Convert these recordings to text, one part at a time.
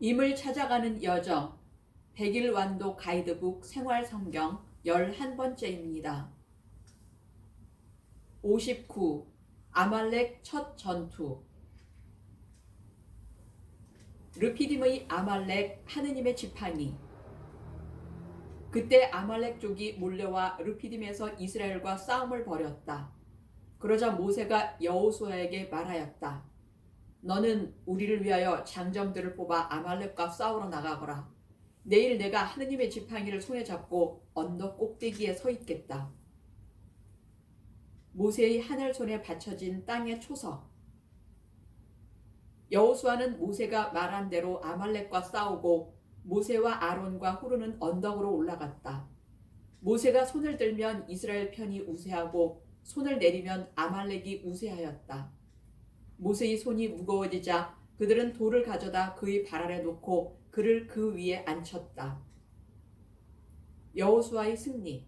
임을 찾아가는 여정 100일 완도 가이드북 생활성경 11번째입니다. 59. 아말렉 첫 전투. 르피딤의 아말렉 하느님의 지팡이. 그때 아말렉 족이 몰려와 르피딤에서 이스라엘과 싸움을 벌였다. 그러자 모세가 여호수아에게 말하였다. 너는 우리를 위하여 장정들을 뽑아 아말렉과 싸우러 나가거라. 내일 내가 하느님의 지팡이를 손에 잡고 언덕 꼭대기에 서 있겠다. 모세의 하늘 손에 받쳐진 땅의 초석. 여호수아는 모세가 말한 대로 아말렉과 싸우고 모세와 아론과 후르는 언덕으로 올라갔다. 모세가 손을 들면 이스라엘 편이 우세하고 손을 내리면 아말렉이 우세하였다. 모세의 손이 무거워지자 그들은 돌을 가져다 그의 발 아래 놓고 그를 그 위에 앉혔다. 여호수아의 승리.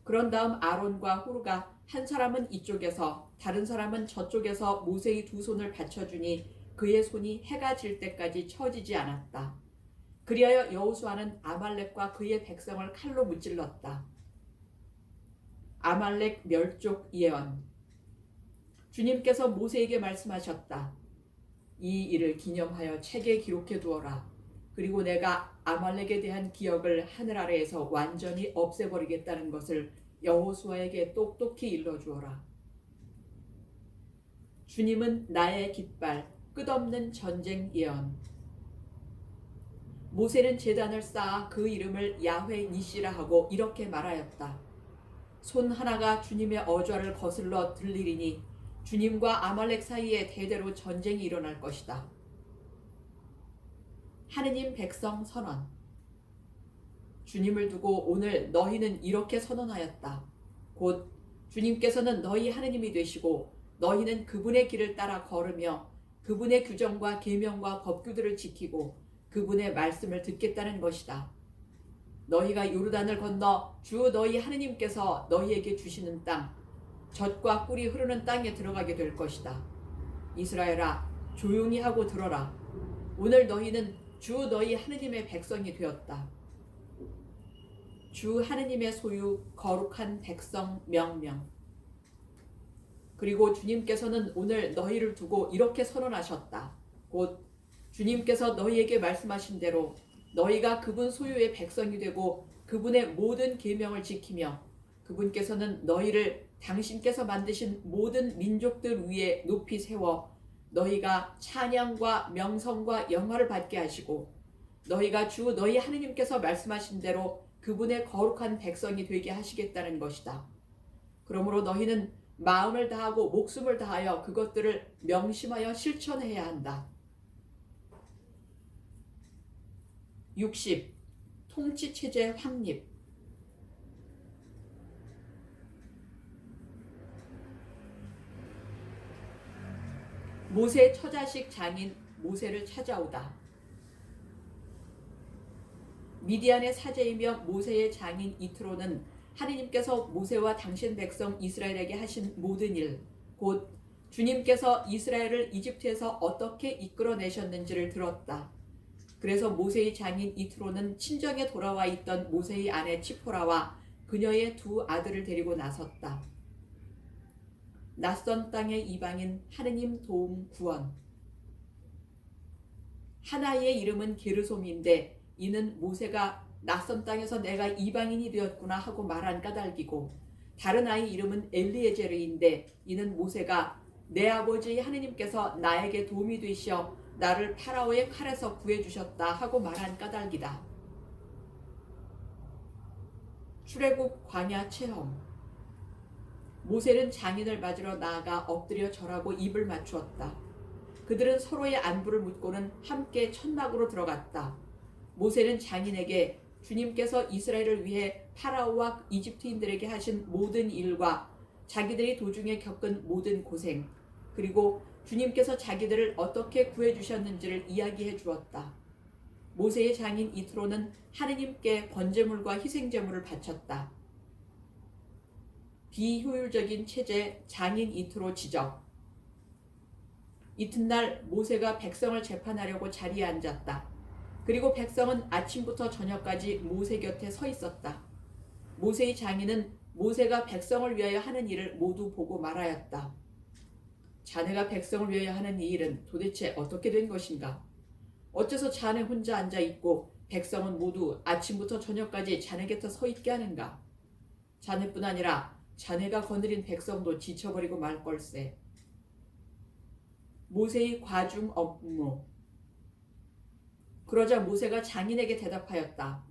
그런 다음 아론과 후르가 한 사람은 이쪽에서 다른 사람은 저쪽에서 모세의 두 손을 받쳐주니 그의 손이 해가 질 때까지 처지지 않았다. 그리하여 여호수아는 아말렉과 그의 백성을 칼로 무찔렀다. 아말렉 멸족 예언. 주님께서 모세에게 말씀하셨다. 이 일을 기념하여 책에 기록해 두어라. 그리고 내가 아말렉에 대한 기억을 하늘 아래에서 완전히 없애버리겠다는 것을 여호수아에게 똑똑히 일러주어라. 주님은 나의 깃발, 끝없는 전쟁 예언. 모세는 제단을 쌓아 그 이름을 야훼 니시라 하고 이렇게 말하였다. 손 하나가 주님의 어좌를 거슬러 들리리니 주님과 아말렉 사이에 대대로 전쟁이 일어날 것이다. 하느님 백성 선언. 주님을 두고 오늘 너희는 이렇게 선언하였다. 곧 주님께서는 너희 하느님이 되시고 너희는 그분의 길을 따라 걸으며 그분의 규정과 계명과 법규들을 지키고 그분의 말씀을 듣겠다는 것이다. 너희가 요르단을 건너 주 너희 하느님께서 너희에게 주시는 땅, 젖과 꿀이 흐르는 땅에 들어가게 될 것이다. 이스라엘아, 조용히 하고 들어라. 오늘 너희는 주 너희 하느님의 백성이 되었다. 주 하느님의 소유 거룩한 백성 명명. 그리고 주님께서는 오늘 너희를 두고 이렇게 선언하셨다. 곧 주님께서 너희에게 말씀하신 대로 너희가 그분 소유의 백성이 되고 그분의 모든 계명을 지키며 그분께서는 너희를 당신께서 만드신 모든 민족들 위에 높이 세워 너희가 찬양과 명성과 영화를 받게 하시고 너희가 주 너희 하느님께서 말씀하신 대로 그분의 거룩한 백성이 되게 하시겠다는 것이다. 그러므로 너희는 마음을 다하고 목숨을 다하여 그것들을 명심하여 실천해야 한다. 60. 통치체제 확립. 모세의 처자식 장인 모세를 찾아오다. 미디안의 사제이며 모세의 장인 이트로는 하느님께서 모세와 당신 백성 이스라엘에게 하신 모든 일, 곧 주님께서 이스라엘을 이집트에서 어떻게 이끌어내셨는지를 들었다. 그래서 모세의 장인 이트로는 친정에 돌아와 있던 모세의 아내 치포라와 그녀의 두 아들을 데리고 나섰다. 낯선 땅의 이방인 하느님 도움 구원. 하나의 이름은 게르솜인데 이는 모세가 낯선 땅에서 내가 이방인이 되었구나 하고 말한 까닭이고 다른 아이 이름은 엘리에제르인데 이는 모세가 내 아버지 하느님께서 나에게 도움이 되시어 나를 파라오의 칼에서 구해주셨다 하고 말한 까닭이다. 출애굽 광야 체험. 모세는 장인을 맞으러 나아가 엎드려 절하고 입을 맞추었다. 그들은 서로의 안부를 묻고는 함께 천막으로 들어갔다. 모세는 장인에게 주님께서 이스라엘을 위해 파라오와 이집트인들에게 하신 모든 일과 자기들이 도중에 겪은 모든 고생, 그리고 주님께서 자기들을 어떻게 구해주셨는지를 이야기해 주었다. 모세의 장인 이트로는 하느님께 번제물과 희생제물을 바쳤다. 비효율적인 체제 장인 이트로 지적. 이튿날 모세가 백성을 재판하려고 자리에 앉았다. 그리고 백성은 아침부터 저녁까지 모세 곁에 서 있었다. 모세의 장인은 모세가 백성을 위하여 하는 일을 모두 보고 말하였다. 자네가 백성을 위하여 하는 이 일은 도대체 어떻게 된 것인가? 어째서 자네 혼자 앉아 있고 백성은 모두 아침부터 저녁까지 자네 곁에 서 있게 하는가? 자네뿐 아니라 자네가 거느린 백성도 지쳐버리고 말 걸세. 모세의 과중 업무. 그러자 모세가 장인에게 대답하였다.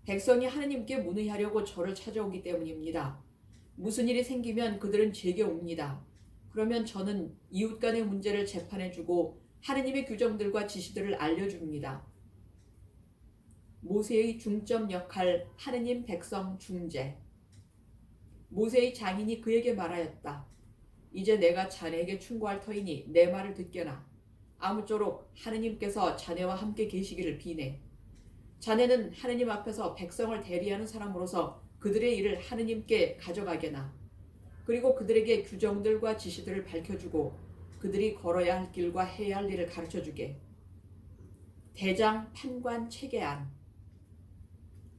백성이 하느님께 문의하려고 저를 찾아오기 때문입니다. 무슨 일이 생기면 그들은 제게 옵니다. 그러면 저는 이웃 간의 문제를 재판해주고 하느님의 규정들과 지시들을 알려줍니다. 모세의 중점 역할, 하느님 백성 중재. 모세의 장인이 그에게 말하였다. 이제 내가 자네에게 충고할 터이니 내 말을 듣게나. 아무쪼록 하느님께서 자네와 함께 계시기를 비네. 자네는 하느님 앞에서 백성을 대리하는 사람으로서 그들의 일을 하느님께 가져가게나. 그리고 그들에게 규정들과 지시들을 밝혀주고 그들이 걸어야 할 길과 해야 할 일을 가르쳐주게. 대장 판관 체계안.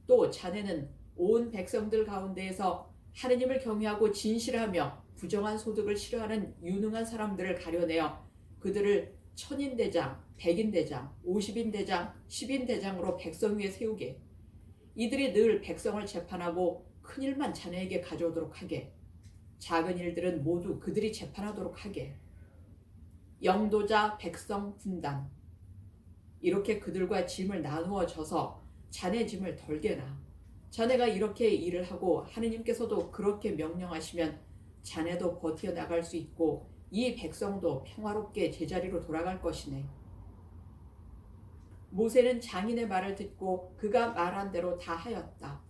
또 자네는 온 백성들 가운데에서 하느님을 경외하고 진실하며 부정한 소득을 싫어하는 유능한 사람들을 가려내어 그들을 천인대장, 백인대장, 50인대장, 10인대장으로 백성 위에 세우게. 이들이 늘 백성을 재판하고 큰 일만 자네에게 가져오도록 하게. 작은 일들은 모두 그들이 재판하도록 하게. 영도자 백성 분담. 이렇게 그들과 짐을 나누어 져서 자네 짐을 덜게나. 자네가 이렇게 일을 하고 하느님께서도 그렇게 명령하시면 자네도 버텨나갈 수 있고 이 백성도 평화롭게 제자리로 돌아갈 것이네. 모세는 장인의 말을 듣고 그가 말한 대로 다 하였다.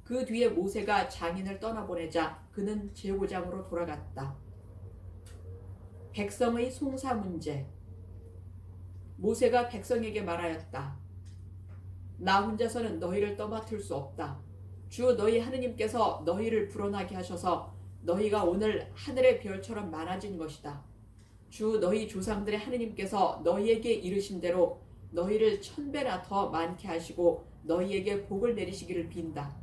그 뒤에 모세가 장인을 떠나보내자 그는 제사장으로 돌아갔다. 백성의 송사 문제. 모세가 백성에게 말하였다. 나 혼자서는 너희를 떠맡을 수 없다. 주 너희 하느님께서 너희를 불어나게 하셔서 너희가 오늘 하늘의 별처럼 많아진 것이다. 주 너희 조상들의 하느님께서 너희에게 이르신 대로 너희를 1000배나 더 많게 하시고 너희에게 복을 내리시기를 빈다.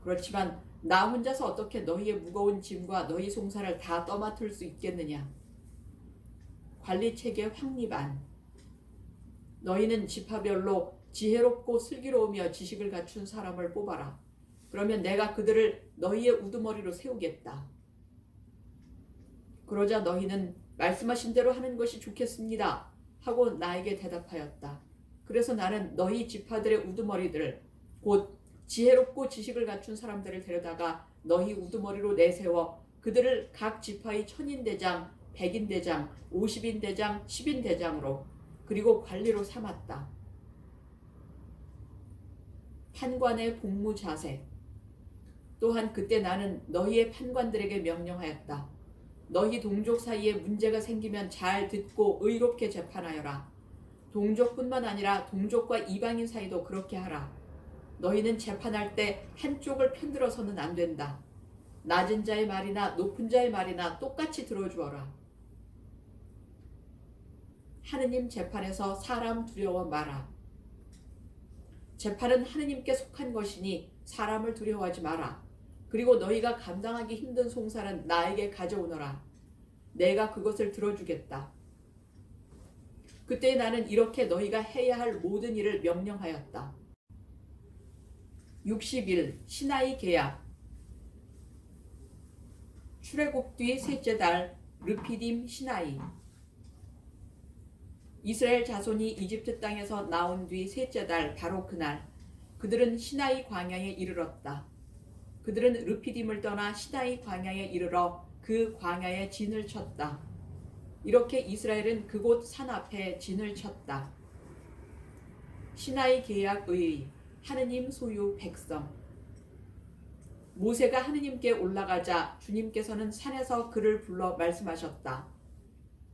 그렇지만 나 혼자서 어떻게 너희의 무거운 짐과 너희 송사를 다 떠맡을 수 있겠느냐. 관리체계 확립안. 너희는 지파별로 지혜롭고 슬기로우며 지식을 갖춘 사람을 뽑아라. 그러면 내가 그들을 너희의 우두머리로 세우겠다. 그러자 너희는 말씀하신 대로 하는 것이 좋겠습니다 하고 나에게 대답하였다. 그래서 나는 너희 지파들의 우두머리들을, 곧 지혜롭고 지식을 갖춘 사람들을 데려다가 너희 우두머리로 내세워 그들을 각 지파의 천인대장, 백인대장, 50인대장, 10인대장으로 그리고 관리로 삼았다. 판관의 복무 자세. 또한 그때 나는 너희의 판관들에게 명령하였다. 너희 동족 사이에 문제가 생기면 잘 듣고 의롭게 재판하여라. 동족뿐만 아니라 동족과 이방인 사이도 그렇게 하라. 너희는 재판할 때 한쪽을 편들어서는 안 된다. 낮은 자의 말이나 높은 자의 말이나 똑같이 들어주어라. 하느님 재판에서 사람 두려워 마라. 재판은 하느님께 속한 것이니 사람을 두려워하지 마라. 그리고 너희가 감당하기 힘든 송사는 나에게 가져오너라. 내가 그것을 들어주겠다. 그때 나는 이렇게 너희가 해야 할 모든 일을 명령하였다. 60일 시나이 계약. 출애굽 뒤 셋째 달 르피딤 시나이. 이스라엘 자손이 이집트 땅에서 나온 뒤 셋째 달 바로 그날 그들은 시나이 광야에 이르렀다. 그들은 르피딤을 떠나 시나이 광야에 이르러 그 광야에 진을 쳤다. 이렇게 이스라엘은 그곳 산 앞에 진을 쳤다. 시나이 계약의 하느님 소유 백성. 모세가 하느님께 올라가자 주님께서는 산에서 그를 불러 말씀하셨다.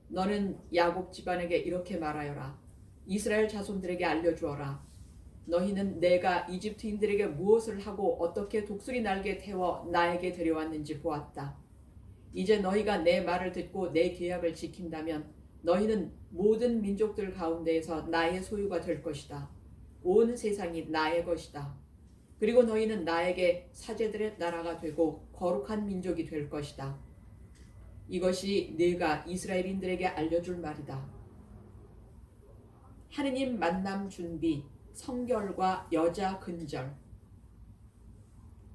너는 야곱 집안에게 이렇게 말하여라. 이스라엘 자손들에게 알려주어라. 너희는 내가 이집트인들에게 무엇을 하고 어떻게 독수리 날개 태워 나에게 데려왔는지 보았다. 이제 너희가 내 말을 듣고 내 계약을 지킨다면 너희는 모든 민족들 가운데에서 나의 소유가 될 것이다. 온 세상이 나의 것이다. 그리고 너희는 나에게 사제들의 나라가 되고 거룩한 민족이 될 것이다. 이것이 네가 이스라엘인들에게 알려줄 말이다. 하느님 만남 준비, 성결과 여자 근절.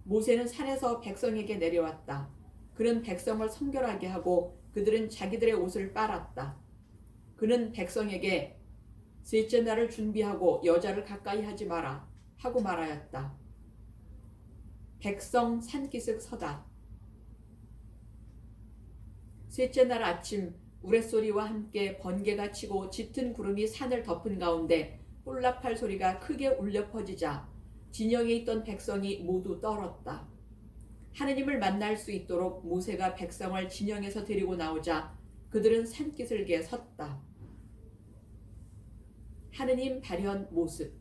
모세는 산에서 백성에게 내려왔다. 그는 백성을 성결하게 하고 그들은 자기들의 옷을 빨았다. 그는 백성에게 셋째 날을 준비하고 여자를 가까이 하지 마라 하고 말하였다. 백성 산기슭 서다. 셋째 날 아침 우레소리와 함께 번개가 치고 짙은 구름이 산을 덮은 가운데 뿔라팔 소리가 크게 울려 퍼지자 진영에 있던 백성이 모두 떨었다. 하느님을 만날 수 있도록 모세가 백성을 진영에서 데리고 나오자 그들은 산기슭에 섰다. 하느님 발현 모습.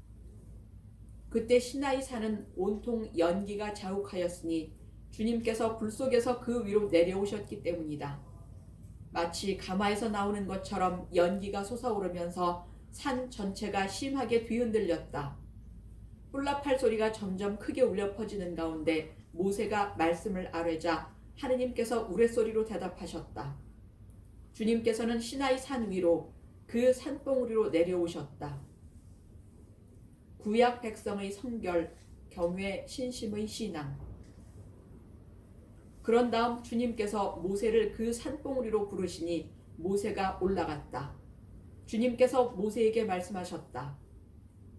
그때 시나이 산은 온통 연기가 자욱하였으니 주님께서 불 속에서 그 위로 내려오셨기 때문이다. 마치 가마에서 나오는 것처럼 연기가 솟아오르면서 산 전체가 심하게 뒤흔들렸다. 뿔라팔 소리가 점점 크게 울려 퍼지는 가운데 모세가 말씀을 아뢰자 하느님께서 우레소리로 대답하셨다. 주님께서는 시나이 산 위로 그 산봉우리로 내려오셨다. 구약 백성의 성결, 경외, 신심의 신앙. 그런 다음 주님께서 모세를 그 산봉우리로 부르시니 모세가 올라갔다. 주님께서 모세에게 말씀하셨다.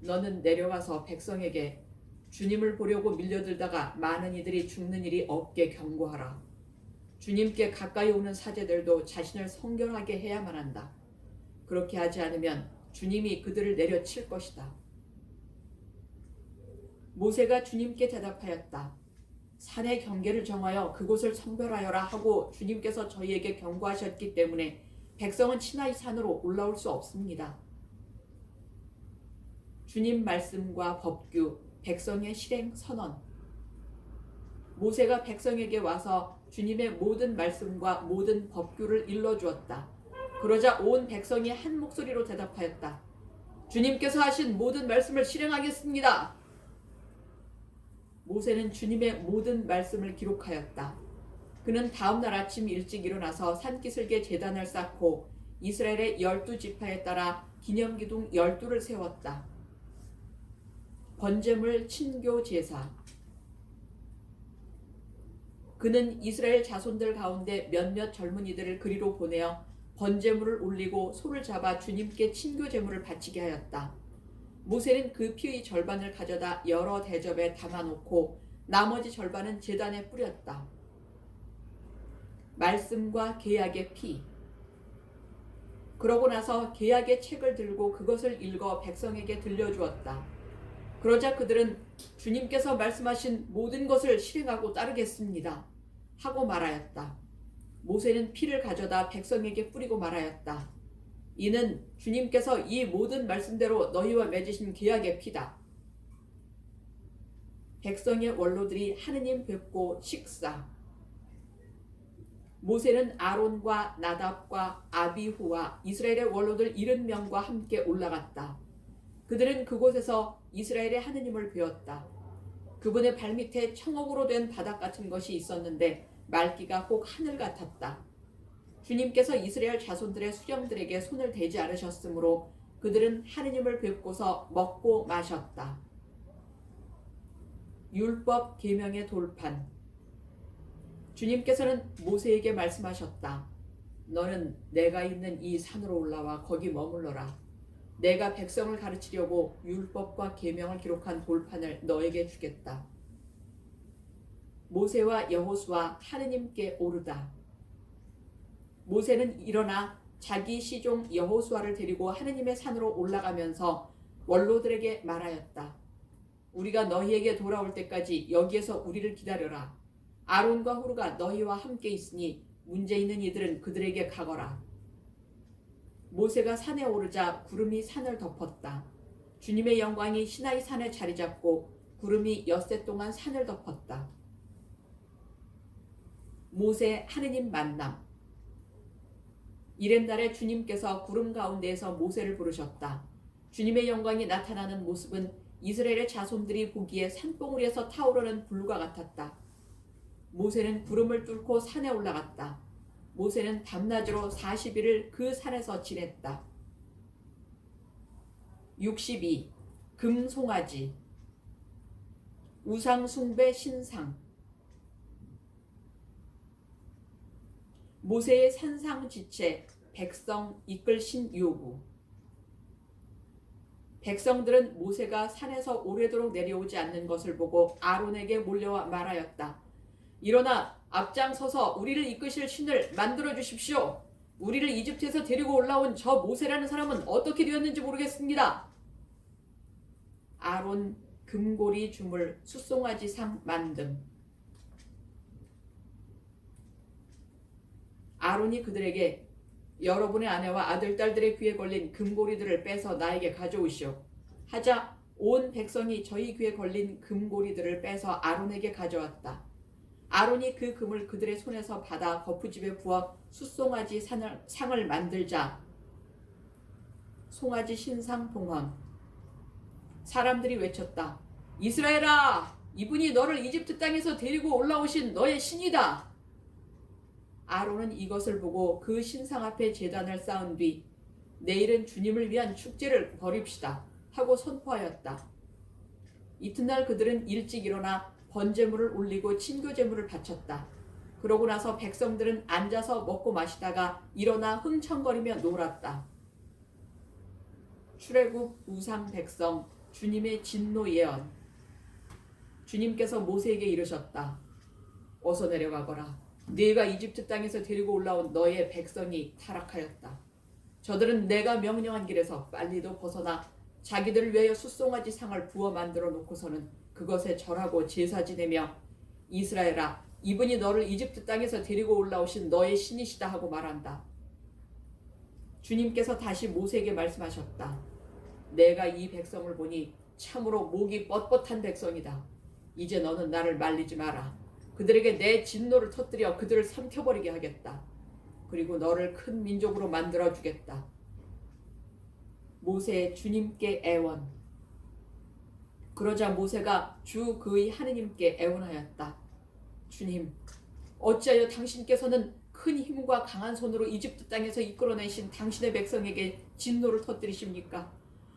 너는 내려가서 백성에게 주님을 보려고 밀려들다가 많은 이들이 죽는 일이 없게 경고하라. 주님께 가까이 오는 사제들도 자신을 성결하게 해야만 한다. 그렇게 하지 않으면 주님이 그들을 내려칠 것이다. 모세가 주님께 대답하였다. 산의 경계를 정하여 그곳을 성별하여라 하고 주님께서 저희에게 경고하셨기 때문에 백성은 시나이 산으로 올라올 수 없습니다. 주님 말씀과 법규, 백성의 실행 선언. 모세가 백성에게 와서 주님의 모든 말씀과 모든 법규를 일러주었다. 그러자 온 백성이 한 목소리로 대답하였다. 주님께서 하신 모든 말씀을 실행하겠습니다. 모세는 주님의 모든 말씀을 기록하였다. 그는 다음날 아침 일찍 일어나서 산기슭에 제단을 쌓고 이스라엘의 12지파에 따라 기념기둥 12를 세웠다. 번제물 친교 제사. 그는 이스라엘 자손들 가운데 몇몇 젊은이들을 그리로 보내어 번제물을 올리고 소를 잡아 주님께 친교 제물을 바치게 하였다. 모세는 그 피의 절반을 가져다 여러 대접에 담아놓고 나머지 절반은 제단에 뿌렸다. 말씀과 계약의 피. 그러고 나서 계약의 책을 들고 그것을 읽어 백성에게 들려주었다. 그러자 그들은 주님께서 말씀하신 모든 것을 실행하고 따르겠습니다 하고 말하였다. 모세는 피를 가져다 백성에게 뿌리고 말하였다. 이는 주님께서 이 모든 말씀대로 너희와 맺으신 계약의 피다. 백성의 원로들이 하느님 뵙고 식사. 모세는 아론과 나답과 아비후와 이스라엘의 원로들 70명과 함께 올라갔다. 그들은 그곳에서 이스라엘의 하느님을 배웠다. 그분의 발밑에 청옥으로 된 바닥 같은 것이 있었는데 맑기가 꼭 하늘 같았다. 주님께서 이스라엘 자손들의 수령들에게 손을 대지 않으셨으므로 그들은 하느님을 뵙고서 먹고 마셨다. 율법 계명의 돌판. 주님께서는 모세에게 말씀하셨다. 너는 내가 있는 이 산으로 올라와 거기 머물러라. 내가 백성을 가르치려고 율법과 계명을 기록한 돌판을 너에게 주겠다. 모세와 여호수아 하느님께 오르다. 모세는 일어나 자기 시종 여호수아를 데리고 하느님의 산으로 올라가면서 원로들에게 말하였다. 우리가 너희에게 돌아올 때까지 여기에서 우리를 기다려라. 아론과 후르가 너희와 함께 있으니 문제 있는 이들은 그들에게 가거라. 모세가 산에 오르자 구름이 산을 덮었다. 주님의 영광이 시나이 산에 자리 잡고 구름이 엿새 동안 산을 덮었다. 모세 하느님 만남. 이튿날에 주님께서 구름 가운데에서 모세를 부르셨다. 주님의 영광이 나타나는 모습은 이스라엘의 자손들이 보기에 산봉우리에서 타오르는 불과 같았다. 모세는 구름을 뚫고 산에 올라갔다. 모세는 밤낮으로 40일을 그 산에서 지냈다. 62. 금송아지. 우상숭배 신상. 모세의 산상지체, 백성 이끌신 요구. 백성들은 모세가 산에서 오래도록 내려오지 않는 것을 보고 아론에게 몰려와 말하였다. 일어나 앞장서서 우리를 이끄실 신을 만들어 주십시오. 우리를 이집트에서 데리고 올라온 저 모세라는 사람은 어떻게 되었는지 모르겠습니다. 아론 금고리 주물 숫송아지상 만듦. 아론이 그들에게 여러분의 아내와 아들, 딸들의 귀에 걸린 금고리들을 빼서 나에게 가져오시오. 하자 온 백성이 저희 귀에 걸린 금고리들을 빼서 아론에게 가져왔다. 아론이 그 금을 그들의 손에서 받아 거푸집에 부어 숫송아지 상을 만들자 송아지 신상 봉헌. 사람들이 외쳤다. 이스라엘아! 이분이 너를 이집트 땅에서 데리고 올라오신 너의 신이다. 아론은 이것을 보고 그 신상 앞에 제단을 쌓은 뒤 내일은 주님을 위한 축제를 벌입시다 하고 선포하였다. 이튿날 그들은 일찍 일어나 번제물을 올리고 친교제물을 바쳤다. 그러고 나서 백성들은 앉아서 먹고 마시다가 일어나 흥청거리며 놀았다. 출애굽 우상 백성 주님의 진노 예언. 주님께서 모세에게 이르셨다. 어서 내려가거라. 네가 이집트 땅에서 데리고 올라온 너의 백성이 타락하였다. 저들은 내가 명령한 길에서 빨리도 벗어나 자기들을 위하여 숫송아지 상을 부어 만들어 놓고서는 그것에 절하고 제사 지내며 이스라엘아, 이분이 너를 이집트 땅에서 데리고 올라오신 너의 신이시다 하고 말한다. 주님께서 다시 모세에게 말씀하셨다. 내가 이 백성을 보니 참으로 목이 뻣뻣한 백성이다. 이제 너는 나를 말리지 마라. 그들에게 내 진노를 터뜨려 그들을 삼켜버리게 하겠다. 그리고 너를 큰 민족으로 만들어 주겠다. 모세 주님께 애원. 그러자 모세가 주 그의 하느님께 애원하였다. 주님, 어찌하여 당신께서는 큰 힘과 강한 손으로 이집트 땅에서 이끌어내신 당신의 백성에게 진노를 터뜨리십니까?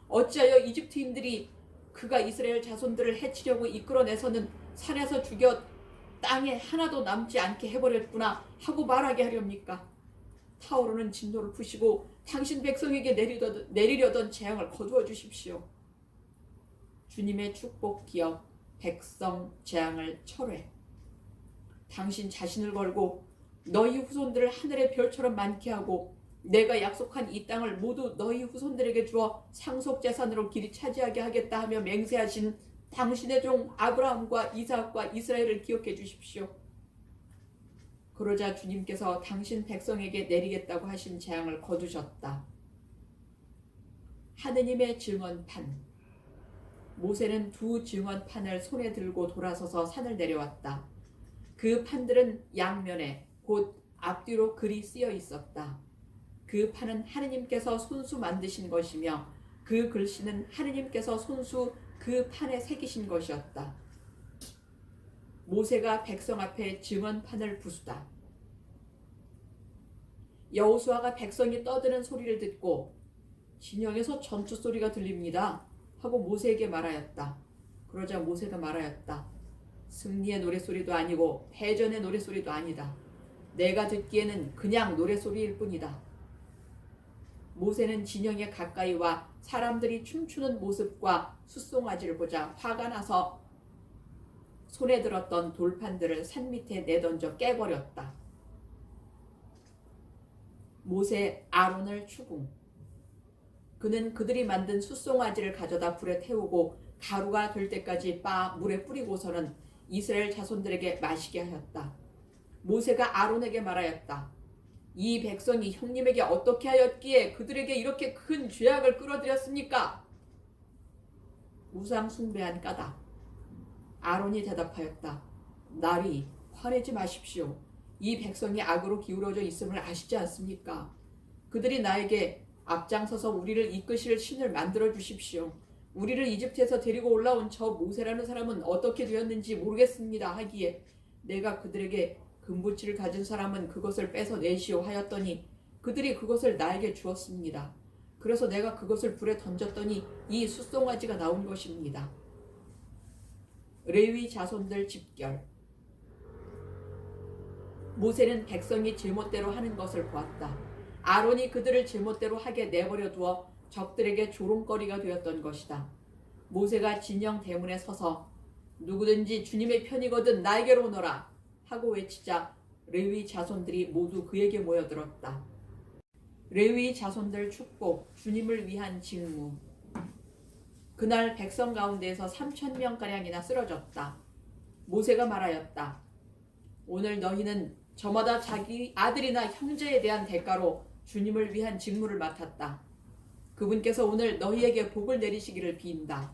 어찌하여 이집트인들이 그가 이스라엘 자손들을 해치려고 이끌어내서는 산에서 죽여 땅에 하나도 남지 않게 해버렸구나 하고 말하게 하렵니까? 타오르는 진노를 푸시고 당신 백성에게 내리려던 재앙을 거두어 주십시오. 주님의 축복 기억, 백성 재앙을 철회. 당신 자신을 걸고 너희 후손들을 하늘의 별처럼 많게 하고 내가 약속한 이 땅을 모두 너희 후손들에게 주어 상속재산으로 길이 차지하게 하겠다 하며 맹세하신 당신의 종 아브라함과 이삭과 이스라엘을 기억해 주십시오. 그러자 주님께서 당신 백성에게 내리겠다고 하신 재앙을 거두셨다. 하느님의 증언판. 모세는 두 증언판을 손에 들고 돌아서서 산을 내려왔다. 그 판들은 양면에 곧 앞뒤로 글이 쓰여 있었다. 그 판은 하느님께서 손수 만드신 것이며 그 글씨는 하느님께서 손수 그 판에 새기신 것이었다. 모세가 백성 앞에 증언판을 부수다. 여호수아가 백성이 떠드는 소리를 듣고 진영에서 전투 소리가 들립니다 하고 모세에게 말하였다. 그러자 모세가 말하였다. 승리의 노랫소리도 아니고 패전의 노랫소리도 아니다. 내가 듣기에는 그냥 노랫소리일 뿐이다. 모세는 진영에 가까이 와 사람들이 춤추는 모습과 숫송아지를 보자 화가 나서 손에 들었던 돌판들을 산 밑에 내던져 깨버렸다. 모세 아론을 추궁. 그는 그들이 만든 숫송아지를 가져다 불에 태우고 가루가 될 때까지 빻아 물에 뿌리고서는 이스라엘 자손들에게 마시게 하였다. 모세가 아론에게 말하였다. 이 백성이 형님에게 어떻게 하였기에 그들에게 이렇게 큰 죄악을 끌어들였습니까? 우상 숭배한 까닭. 아론이 대답하였다. 나리, 화내지 마십시오. 이 백성이 악으로 기울어져 있음을 아시지 않습니까? 그들이 나에게 앞장서서 우리를 이끄실 신을 만들어 주십시오. 우리를 이집트에서 데리고 올라온 저 모세라는 사람은 어떻게 되었는지 모르겠습니다 하기에 내가 그들에게 금붙이를 가진 사람은 그것을 빼서 내시오 하였더니 그들이 그것을 나에게 주었습니다. 그래서 내가 그것을 불에 던졌더니 이 숫송아지가 나온 것입니다. 레위 자손들 집결. 모세는 백성이 제멋대로 하는 것을 보았다. 아론이 그들을 제멋대로 하게 내버려 두어 적들에게 조롱거리가 되었던 것이다. 모세가 진영 대문에 서서 누구든지 주님의 편이거든 나에게로 오너라 하고 외치자 레위 자손들이 모두 그에게 모여들었다. 레위 자손들 축복, 주님을 위한 직무. 그날 백성 가운데에서 3,000명가량이나 쓰러졌다. 모세가 말하였다. 오늘 너희는 저마다 자기 아들이나 형제에 대한 대가로 주님을 위한 직무를 맡았다. 그분께서 오늘 너희에게 복을 내리시기를 빈다.